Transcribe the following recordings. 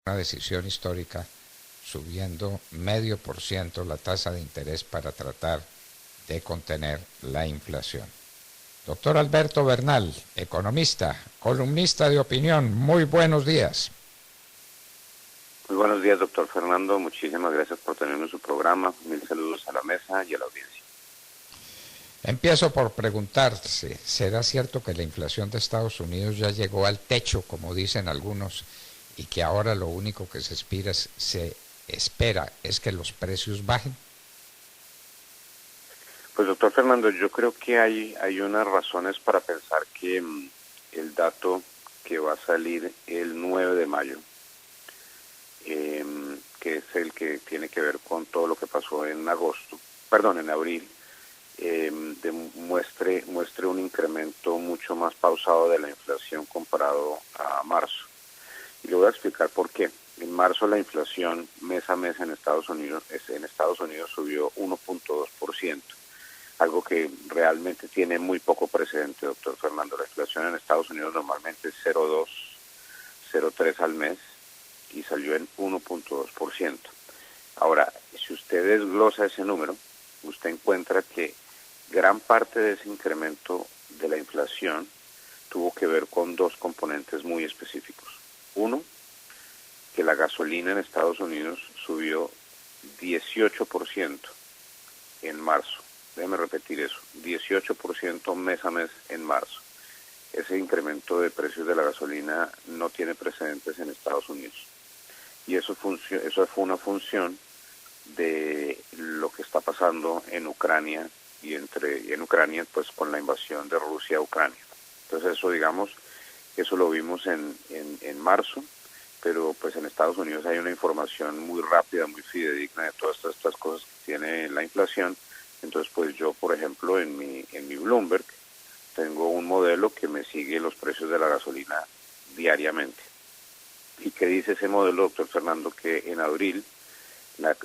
una decisión histórica subiendo 0,5% la tasa de interés para tratar de contener la inflación. Doctor Alberto Bernal, economista, columnista de opinión, muy buenos días. Muy buenos días, doctor Fernando. Muchísimas gracias por tenerme en su programa. Mil saludos a la mesa y a la audiencia. Empiezo por preguntarse, ¿será cierto que la inflación de Estados Unidos ya llegó al techo, como dicen algunos, y que ahora lo único que se espera es que los precios bajen? Pues, doctor Fernando, yo creo que hay unas razones para pensar que el dato que va a salir el 9 de mayo, que es el que tiene que ver con todo lo que pasó en abril, muestre un incremento mucho más pausado de la inflación comparado a marzo. Y le voy a explicar por qué. En marzo la inflación mes a mes en Estados Unidos subió 1.2%, algo que realmente tiene muy poco precedente, doctor Fernando. La inflación en Estados Unidos normalmente es 0.2, 0.3 al mes y salió en 1.2%. Ahora, si usted desglosa ese número, usted encuentra que gran parte de ese incremento de la inflación tuvo que ver con dos componentes muy específicos. Uno, que la gasolina en Estados Unidos subió 18% en marzo. Déjeme repetir eso, 18% mes a mes en marzo. Ese incremento de precios de la gasolina no tiene precedentes en Estados Unidos. Y eso fue una función de lo que está pasando en Ucrania y en Ucrania pues con la invasión de Rusia a Ucrania. Entonces eso lo vimos en marzo, pero pues en Estados Unidos hay una información muy rápida, muy fidedigna de todas estas cosas que tiene la inflación. Entonces pues yo, por ejemplo, en mi Bloomberg tengo un modelo que me sigue los precios de la gasolina diariamente. ¿Y qué dice ese modelo, doctor Fernando? Que en abril el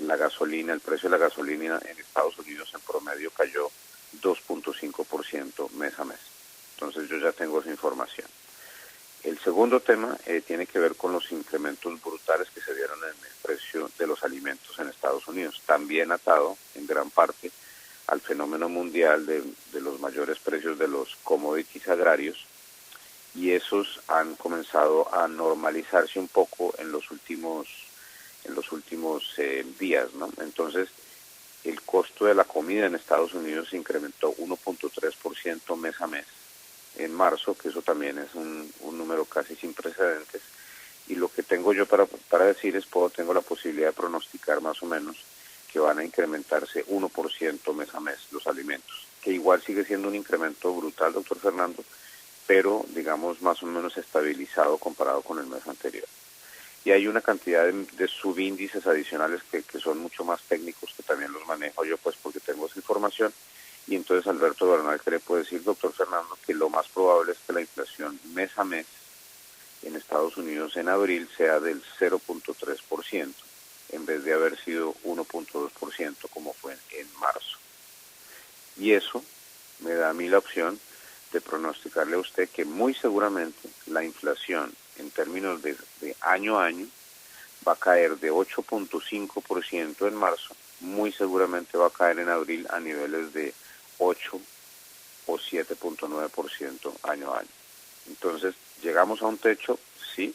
precio de la gasolina en Estados Unidos en promedio cayó 2.5% mes a mes. Entonces yo ya tengo esa información. El segundo tema tiene que ver con los incrementos brutales que se dieron en el precio de los alimentos en Estados Unidos, también atado en gran parte al fenómeno mundial de los mayores precios de los commodities agrarios, y esos han comenzado a normalizarse un poco en los últimos días, ¿no? Entonces, el costo de la comida en Estados Unidos se incrementó 1.3% mes a mes en marzo, que eso también es un número casi sin precedentes. Y lo que tengo yo para decir es, tengo la posibilidad de pronosticar más o menos que van a incrementarse 1% mes a mes los alimentos, que igual sigue siendo un incremento brutal, doctor Fernando, pero digamos más o menos estabilizado comparado con el mes anterior. Y hay una cantidad de subíndices adicionales que son mucho más técnicos, que también los manejo yo pues porque tengo esa información. Y entonces Alberto Bernal, ¿qué le puede decir, doctor Fernando? Que lo más probable es que la inflación mes a mes en Estados Unidos en abril sea del 0.3%, en vez de haber sido 1.2% como fue en marzo. Y eso me da a mí la opción de pronosticarle a usted que muy seguramente la inflación en términos de año a año va a caer de 8.5% en marzo, muy seguramente va a caer en abril a niveles de 8 o 7.9% año a año. Entonces, ¿llegamos a un techo? Sí.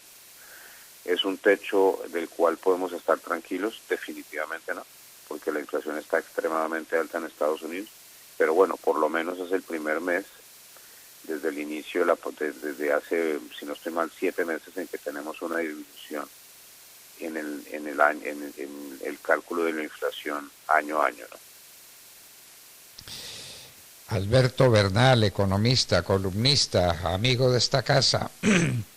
¿Es un techo del cual podemos estar tranquilos? Definitivamente no, porque la inflación está extremadamente alta en Estados Unidos, pero bueno, por lo menos es el primer mes desde el inicio, desde hace, si no estoy mal, 7 meses en que tenemos una disminución en el cálculo de la inflación año a año, ¿no? Alberto Bernal, economista, columnista, amigo de esta casa,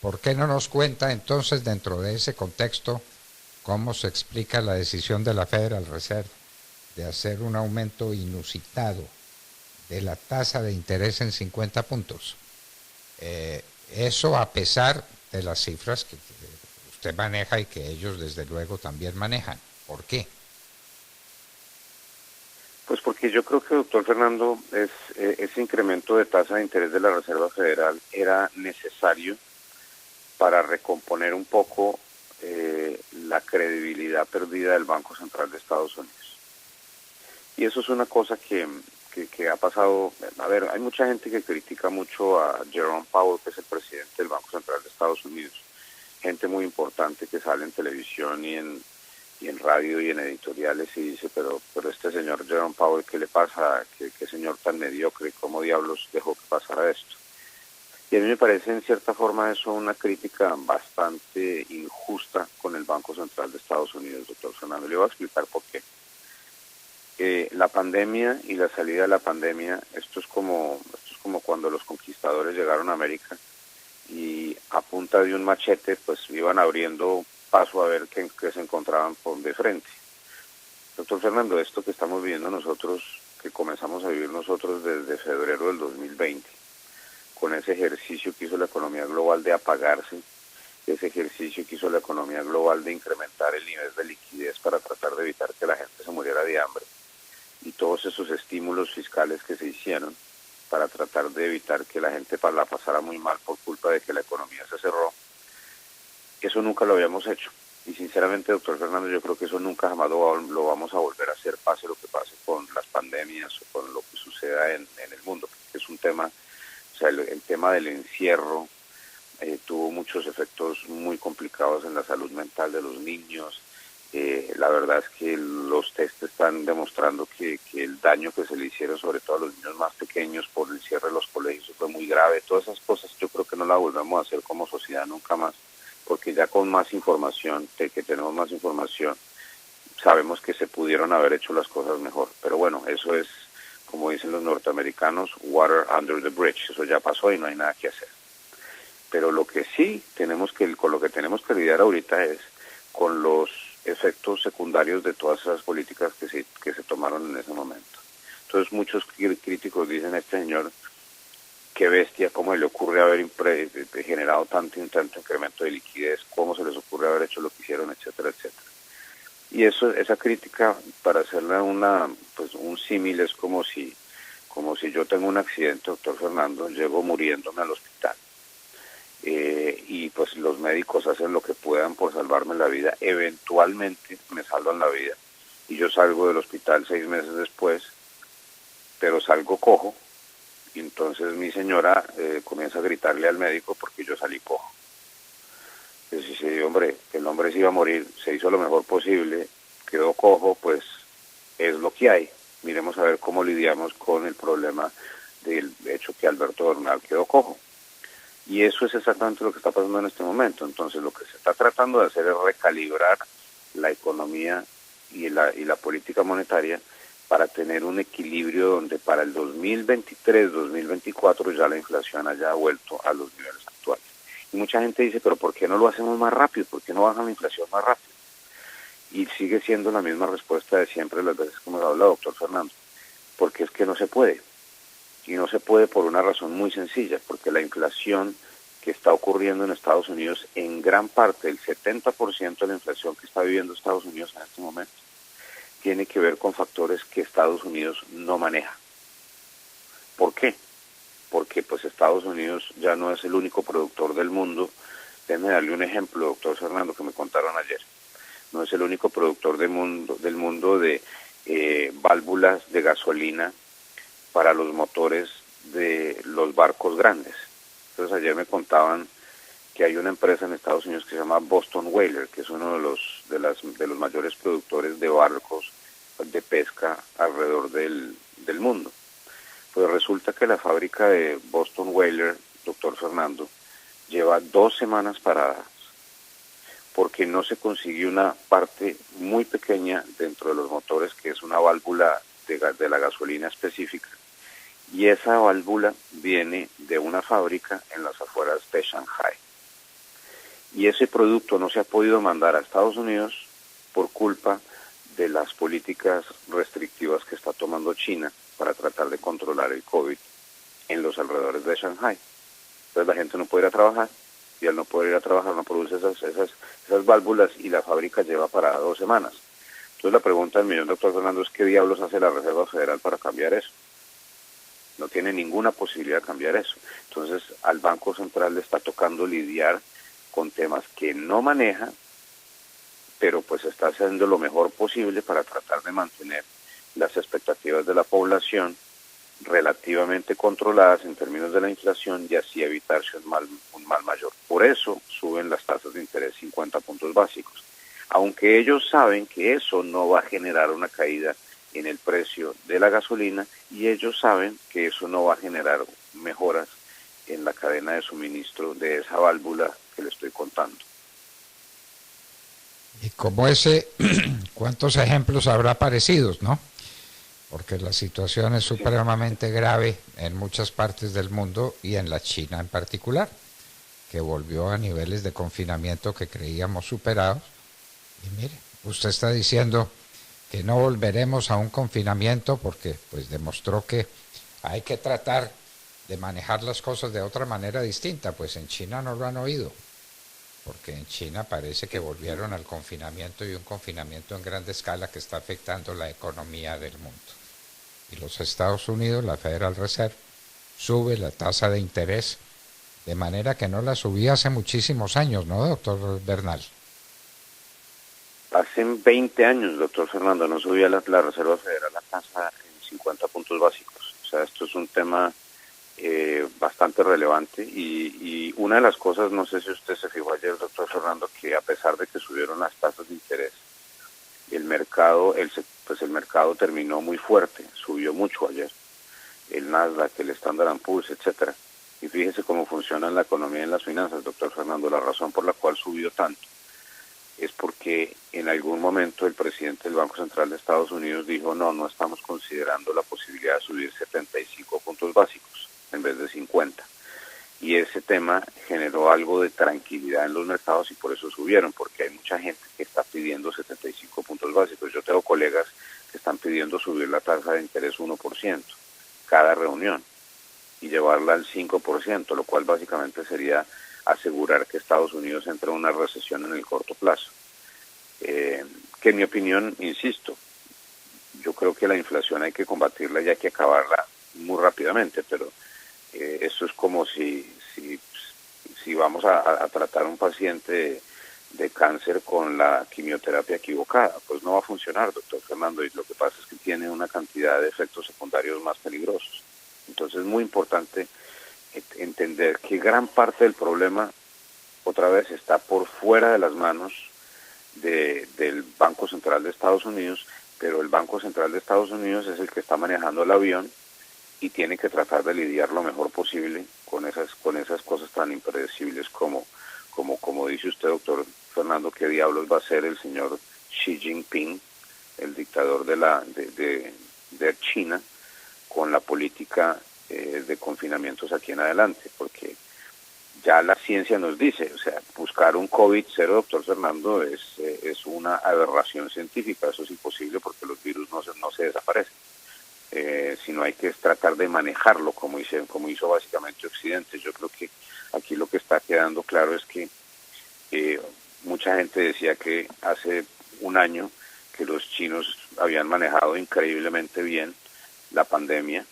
¿por qué no nos cuenta entonces dentro de ese contexto cómo se explica la decisión de la Federal Reserve de hacer un aumento inusitado de la tasa de interés en 50 puntos? Eso a pesar de las cifras que usted maneja y que ellos desde luego también manejan. ¿Por qué? Pues porque yo creo que, doctor Fernando, ese incremento de tasa de interés de la Reserva Federal era necesario para recomponer un poco la credibilidad perdida del Banco Central de Estados Unidos. Y eso es una cosa que ha pasado. A ver, hay mucha gente que critica mucho a Jerome Powell, que es el presidente del Banco Central de Estados Unidos. Gente muy importante que sale en televisión y en radio y en editoriales y dice, pero este señor Jerome Powell, ¿qué le pasa? ¿Qué señor tan mediocre? ¿Cómo diablos dejó que pasara esto? Y a mí me parece en cierta forma eso una crítica bastante injusta con el Banco Central de Estados Unidos, doctor Fernando. Le voy a explicar por qué. La pandemia y la salida de la pandemia, esto es como cuando los conquistadores llegaron a América y a punta de un machete pues iban abriendo paso a ver qué se encontraban por de frente. Doctor Fernando, esto que estamos viviendo nosotros, que comenzamos a vivir nosotros desde febrero del 2020, con ese ejercicio que hizo la economía global de apagarse, ese ejercicio que hizo la economía global de incrementar el nivel de liquidez para tratar de evitar que la gente se muriera de hambre, y todos esos estímulos fiscales que se hicieron para tratar de evitar que la gente la pasara muy mal por culpa de que la economía se cerró, eso nunca lo habíamos hecho. Y sinceramente, doctor Fernando, yo creo que eso nunca jamás lo vamos a volver a hacer, pase lo que pase con las pandemias o con lo que suceda en el mundo, porque es un tema, o sea, el tema del encierro tuvo muchos efectos muy complicados en la salud mental de los niños. La verdad es que los test están demostrando que el daño que se le hicieron, sobre todo a los niños más pequeños, por el cierre de los colegios fue muy grave. Todas esas cosas yo creo que no las volvemos a hacer como sociedad nunca más, porque ya con más información, de que tenemos más información, sabemos que se pudieron haber hecho las cosas mejor. Pero bueno, eso es, como dicen los norteamericanos, water under the bridge. Eso ya pasó y no hay nada que hacer. Pero lo que sí con lo que tenemos que lidiar ahorita es con los efectos secundarios de todas esas políticas que se tomaron en ese momento. Entonces muchos críticos dicen, este señor, qué bestia, cómo le ocurre haber generado tanto incremento de liquidez, cómo se les ocurre haber hecho lo que hicieron, etcétera, etcétera. Y esa crítica, para hacerla un símil, es como si yo tengo un accidente, doctor Fernando, llego muriéndome al hospital. Y pues los médicos hacen lo que puedan por salvarme la vida, eventualmente me salvan la vida y yo salgo del hospital 6 meses después, pero salgo cojo, y entonces mi señora comienza a gritarle al médico porque yo salí cojo. Entonces dice, hombre, el hombre se iba a morir, se hizo lo mejor posible, quedó cojo, pues es lo que hay. Miremos a ver cómo lidiamos con el problema del hecho que Alberto Bernal quedó cojo. Y eso es exactamente lo que está pasando en este momento. Entonces lo que se está tratando de hacer es recalibrar la economía y la política monetaria para tener un equilibrio donde para el 2023-2024 ya la inflación haya vuelto a los niveles actuales. Y mucha gente dice, pero ¿por qué no lo hacemos más rápido? ¿Por qué no baja la inflación más rápido? Y sigue siendo la misma respuesta de siempre las veces que hemos hablado, doctor Fernando, porque es que no se puede. Y no se puede por una razón muy sencilla, porque la inflación que está ocurriendo en Estados Unidos, en gran parte, el 70% de la inflación que está viviendo Estados Unidos en este momento, tiene que ver con factores que Estados Unidos no maneja. ¿Por qué? Porque pues Estados Unidos ya no es el único productor del mundo. Déjeme darle un ejemplo, doctor Fernando, que me contaron ayer. No es el único productor del mundo de válvulas de gasolina para los motores de los barcos grandes. Entonces ayer me contaban que hay una empresa en Estados Unidos que se llama Boston Whaler, que es uno de los mayores productores de barcos de pesca alrededor del mundo. Pues resulta que la fábrica de Boston Whaler, doctor Fernando, lleva 2 semanas paradas porque no se consiguió una parte muy pequeña dentro de los motores, que es una válvula de la gasolina específica, y esa válvula viene de una fábrica en las afueras de Shanghai. Y ese producto no se ha podido mandar a Estados Unidos por culpa de las políticas restrictivas que está tomando China para tratar de controlar el COVID en los alrededores de Shanghai. Entonces la gente no puede ir a trabajar, y al no poder ir a trabajar no produce esas válvulas, y la fábrica lleva parada 2 semanas. Entonces la pregunta del millón, doctor Fernando, es ¿qué diablos hace la Reserva Federal para cambiar eso? No tiene ninguna posibilidad de cambiar eso. Entonces al Banco Central le está tocando lidiar con temas que no maneja, pero pues está haciendo lo mejor posible para tratar de mantener las expectativas de la población relativamente controladas en términos de la inflación y así evitarse un mal mayor. Por eso suben las tasas de interés 50 puntos básicos, aunque ellos saben que eso no va a generar una caída en el precio de la gasolina y ellos saben que eso no va a generar mejoras en la cadena de suministro de esa válvula que le estoy contando. Y como ese, ¿cuántos ejemplos habrá parecidos, no? Porque la situación es supremamente grave en muchas partes del mundo y en la China en particular, que volvió a niveles de confinamiento que creíamos superados. Y mire, usted está diciendo que no volveremos a un confinamiento porque pues demostró que hay que tratar de manejar las cosas de otra manera distinta. Pues en China no lo han oído, porque en China parece que volvieron al confinamiento y un confinamiento en gran escala que está afectando la economía del mundo. Y los Estados Unidos, la Federal Reserve, sube la tasa de interés de manera que no la subía hace muchísimos años, ¿no, doctor Bernal? Hace 20 años, doctor Fernando, no subía la Reserva Federal la tasa en 50 puntos básicos. O sea, esto es un tema bastante relevante y una de las cosas, no sé si usted se fijó ayer, doctor Fernando, que a pesar de que subieron las tasas de interés, el mercado terminó muy fuerte, subió mucho ayer, el Nasdaq, el Standard & Poor's, etcétera. Y fíjese cómo funciona la economía y en las finanzas, doctor Fernando. La razón por la cual subió tanto es porque en algún momento el presidente del Banco Central de Estados Unidos dijo no estamos considerando la posibilidad de subir 75 puntos básicos en vez de 50. Y ese tema generó algo de tranquilidad en los mercados y por eso subieron, porque hay mucha gente que está pidiendo 75 puntos básicos. Yo tengo colegas que están pidiendo subir la tasa de interés 1% cada reunión y llevarla al 5%, lo cual básicamente sería asegurar que Estados Unidos entre en una recesión en el corto plazo. Que en mi opinión, insisto, yo creo que la inflación hay que combatirla y hay que acabarla muy rápidamente, pero esto es como si vamos a tratar a un paciente de cáncer con la quimioterapia equivocada, pues no va a funcionar, doctor Fernando, y lo que pasa es que tiene una cantidad de efectos secundarios más peligrosos. Entonces es muy importante entender que gran parte del problema otra vez está por fuera de las manos del Banco Central de Estados Unidos, pero el Banco Central de Estados Unidos es el que está manejando el avión y tiene que tratar de lidiar lo mejor posible con esas cosas tan impredecibles como dice usted, doctor Fernando, qué diablos va a ser el señor Xi Jinping, el dictador de China, con la política de confinamientos aquí en adelante, porque ya la ciencia nos dice, o sea, buscar un COVID-0, doctor Fernando, es una aberración científica, eso es imposible porque los virus no se desaparecen, sino hay que tratar de manejarlo como hizo básicamente Occidente. Yo creo que aquí lo que está quedando claro es que mucha gente decía que hace un año que los chinos habían manejado increíblemente bien la pandemia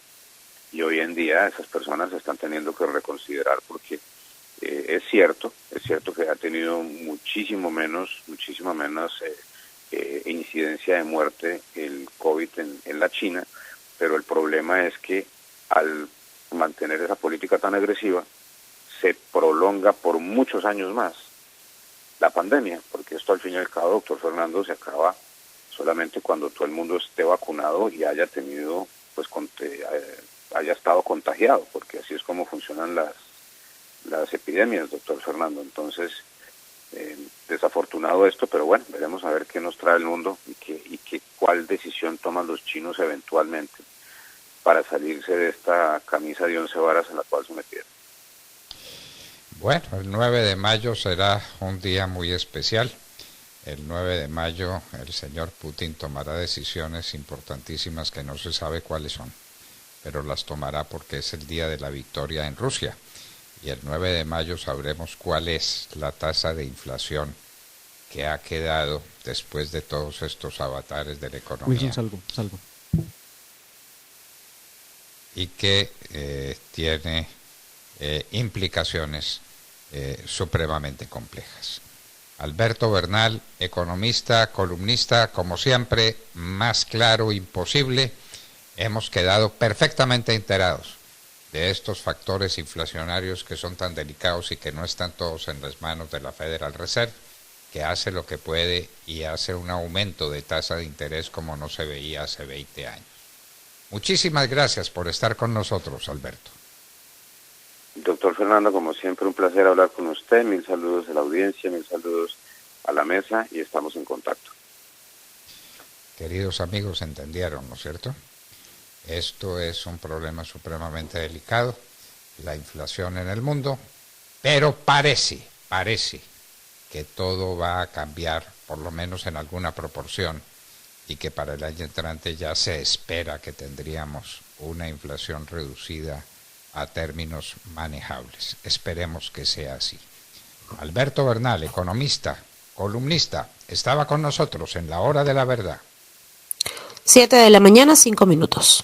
y hoy en día esas personas se están teniendo que reconsiderar porque es cierto que ha tenido muchísima menos incidencia de muerte el COVID en la China, pero el problema es que al mantener esa política tan agresiva se prolonga por muchos años más la pandemia, porque esto al fin y al cabo, doctor Fernando, se acaba solamente cuando todo el mundo esté vacunado y haya tenido, pues haya estado contagiado, porque así es como funcionan las epidemias, doctor Fernando. Entonces, desafortunado esto, pero bueno, veremos a ver qué nos trae el mundo y cuál decisión toman los chinos eventualmente para salirse de esta camisa de 11 varas en la cual se metieron. Bueno, el 9 de mayo será un día muy especial. El 9 de mayo el señor Putin tomará decisiones importantísimas que no se sabe cuáles son, pero las tomará porque es el día de la victoria en Rusia. Y el 9 de mayo sabremos cuál es la tasa de inflación que ha quedado después de todos estos avatares de la economía. Wilson, salgo. Y que tiene implicaciones supremamente complejas. Alberto Bernal, economista, columnista, como siempre, más claro imposible. Hemos quedado perfectamente enterados de estos factores inflacionarios que son tan delicados y que no están todos en las manos de la Federal Reserve, que hace lo que puede y hace un aumento de tasa de interés como no se veía hace 20 años. Muchísimas gracias por estar con nosotros, Alberto. Doctor Fernando, como siempre, un placer hablar con usted. Mil saludos a la audiencia, mil saludos a la mesa y estamos en contacto. Queridos amigos, entendieron, ¿no es cierto? Esto es un problema supremamente delicado, la inflación en el mundo, pero parece que todo va a cambiar, por lo menos en alguna proporción, y que para el año entrante ya se espera que tendríamos una inflación reducida a términos manejables. Esperemos que sea así. Alberto Bernal, economista, columnista, estaba con nosotros en la Hora de la Verdad. 7 de la mañana, 5 minutos.